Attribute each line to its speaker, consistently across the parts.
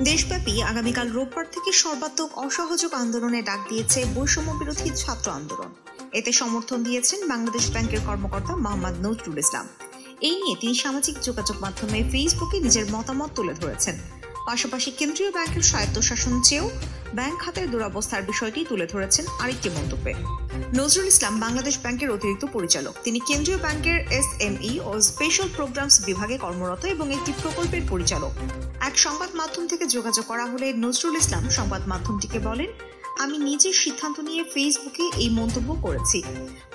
Speaker 1: দেশব্যাপী আগামীকাল রোববার থেকে সর্বাত্মক অসহযোগ আন্দোলনে ডাক দিয়েছে বৈষম্য বিরোধী ছাত্র আন্দোলন। এতে সমর্থন দিয়েছেন বাংলাদেশ ব্যাংকের কর্মকর্তা মোহাম্মদ নজরুল ইসলাম। এই নিয়ে তিনি সামাজিক যোগাযোগ মাধ্যমে ফেসবুকে নিজের মতামত তুলে ধরেছেন। পাশাপাশি কেন্দ্রীয় ব্যাংকের স্বায়ত্তশাসন চেয়েও ব্যাংক খাতের দুরবস্থার বিষয়টি তুলে ধরেছেন আরেকটি মন্তব্যে। নজরুল ইসলাম বাংলাদেশ ব্যাংকের অতিরিক্ত পরিচালক। তিনি কেন্দ্রীয় ব্যাংকের SME ও স্পেশাল প্রোগ্রামস বিভাগে কর্মরত এবং একটি প্রকল্পের পরিচালক। এক সংবাদ মাধ্যম থেকে যোগাযোগ করা হলে নজরুল ইসলাম সংবাদ মাধ্যমটিকে বলেন, আমি নিজের সিদ্ধান্ত নিয়ে ফেসবুকে এই মন্তব্য করেছি।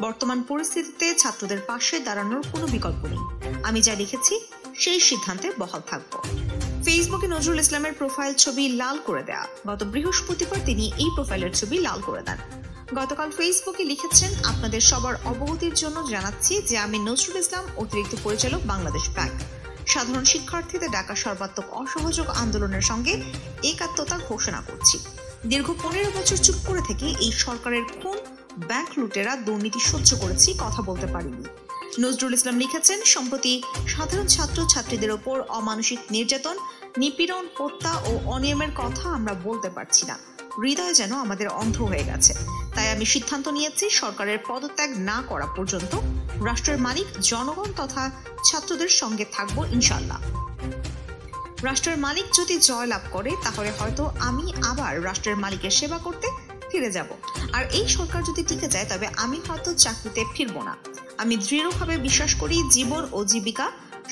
Speaker 1: বর্তমান পরিস্থিতিতে ছাত্রদের পাশে দাঁড়ানোর কোনো বিকল্প নেই। আমি যা লিখেছি সেই সিদ্ধান্তে বহাল থাকব। ফেসবুকে নজরুল ইসলামের প্রোফাইল ছবি লাল করে দেয়া। গত বৃহস্পতিবার তিনি এই প্রোফাইলের ছবি লাল করে দেন। গতকাল ফেসবুকে লিখেছেন, আপনাদের সবার অবগতির জন্য জানাচ্ছি যে আমি নজরুল ইসলাম, অতিরিক্ত পরিচালক, বাংলাদেশ ব্যাংক। সাধারণ শিক্ষার্থীদের ডাকা সর্বাত্মক অসহযোগ আন্দোলনের সঙ্গে একাত্মতা ঘোষণা করছি। দীর্ঘ 15 বছর চুপ করে থেকে এই সরকারের কোন ব্যাংক লুটেরা দুর্নীতি সহ্য করেছি কথা বলতে পারিনি। নজরুল ইসলাম লিখেছেন, সম্প্রতি সাধারণ ছাত্র ছাত্রীদের ওপর অমানসিক নির্যাতন, নিপীড়ন, হত্যা ও অনিয়মের কথা আমরা বলতে পারছি না। হৃদয় যেন আমাদের অন্ধ হয়ে গেছে। তাই আমি সিদ্ধান্ত নিয়েছি সরকারের পদত্যাগ না করা পর্যন্ত রাষ্ট্রের মালিক জনগণ তথা ছাত্রদের সঙ্গে থাকবো ইনশাআল্লাহ। রাষ্ট্রের মালিক যদি জয়লাভ করে তাহলে হয়তো আমি আবার রাষ্ট্রের মালিকের সেবা করতে ফিরে যাব। আর এই সরকার যদি টিকে যায় তবে আমি হয়তো চাকরিতে ফিরবো না। আমি দৃঢ়ভাবে বিশ্বাস করি জীবন ও জীবিকা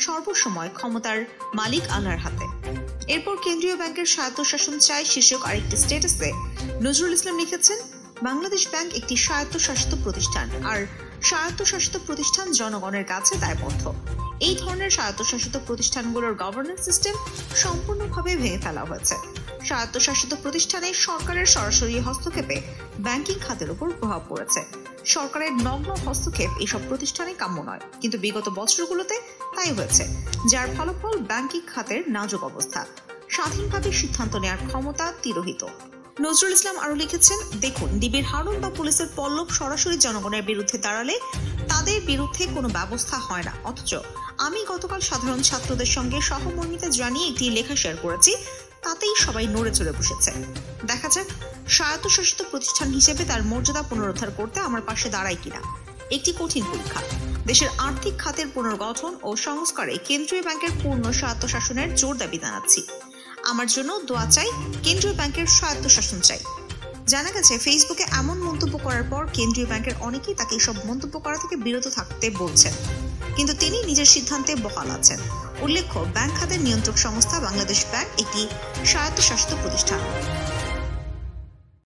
Speaker 1: সর্বসময় ক্ষমতার মালিক আল্লাহর হাতে। এরপর কেন্দ্রীয় ব্যাংকের স্বায়ত্তশাসন চাই শীর্ষক আরেকটি স্ট্যাটাসে নজরুল ইসলাম লিখেছেন, বাংলাদেশ ব্যাংক একটি স্বায়ত্তশাসিত প্রতিষ্ঠান, আর স্বায়ত্তশাসিত প্রতিষ্ঠান জনগণের কাছে দায়বদ্ধ। এই ধরনের স্বায়ত্তশাসিত প্রতিষ্ঠানগুলোর গভর্নেন্স সিস্টেম সম্পূর্ণভাবে ভেঙে ফেলা হয়েছে। স্বায়ত্তশাসিত প্রতিষ্ঠানে সরকারের সরাসরি হস্তক্ষেপে ব্যাংকিং খাতের উপর প্রভাব পড়েছে। সরকারের নগ্ন হস্তক্ষেপ এসব প্রতিষ্ঠানে কাম্য নয়, কিন্তু বিগত বছরগুলোতে তাই হয়েছে, যার ফলাফল ব্যাংকিং খাতের নাজুক অবস্থা। স্বাধীনভাবে সিদ্ধান্ত নেওয়ার ক্ষমতা তিরোহিত। নজরুল ইসলাম আরো লিখেছেন, দেখুন, ডিবির হারুন বা পুলিশের পল্লব সরাসরি জনগণের বিরুদ্ধে দাঁড়ালে তাদের বিরুদ্ধে কোনো ব্যবস্থা হয় না, অথচ আমি গতকাল সাধারণ ছাত্রদের সঙ্গে সহমর্মিতা জানিয়ে একটি লেখা শেয়ার করেছি, তাতেই সবাই নড়ে চড়ে বসেছে। দেখা যাক স্বায়ত্তশাসিত প্রতিষ্ঠান হিসেবে তার মর্যাদা পুনরুদ্ধার করতে আমার পাশে দাঁড়ায় কিনা। একটি কঠিন পরীক্ষা। দেশের আর্থিক খাতের পুনর্গঠন ও সংস্কারে কেন্দ্রীয় ব্যাংকের পূর্ণ স্বায়ত্তশাসনের জোর দাবি জানাচ্ছি। আমার জন্য দোয়া চাই, কেন্দ্রীয় ব্যাংকের স্বায়ত্তশাসন চাই। জানা গেছে, ফেসবুকে এমন মন্তব্য করার পর কেন্দ্রীয় ব্যাংকের অনেকেই তাকে এসব মন্তব্য করা থেকে বিরত থাকতে বলছেন, কিন্তু তিনি নিজের সিদ্ধান্তে বহাল আছেন। উল্লেখ্য, ব্যাংক খাতের নিয়ন্ত্রক সংস্থা বাংলাদেশ ব্যাংক একটি স্বায়ত্তশাসিত প্রতিষ্ঠান।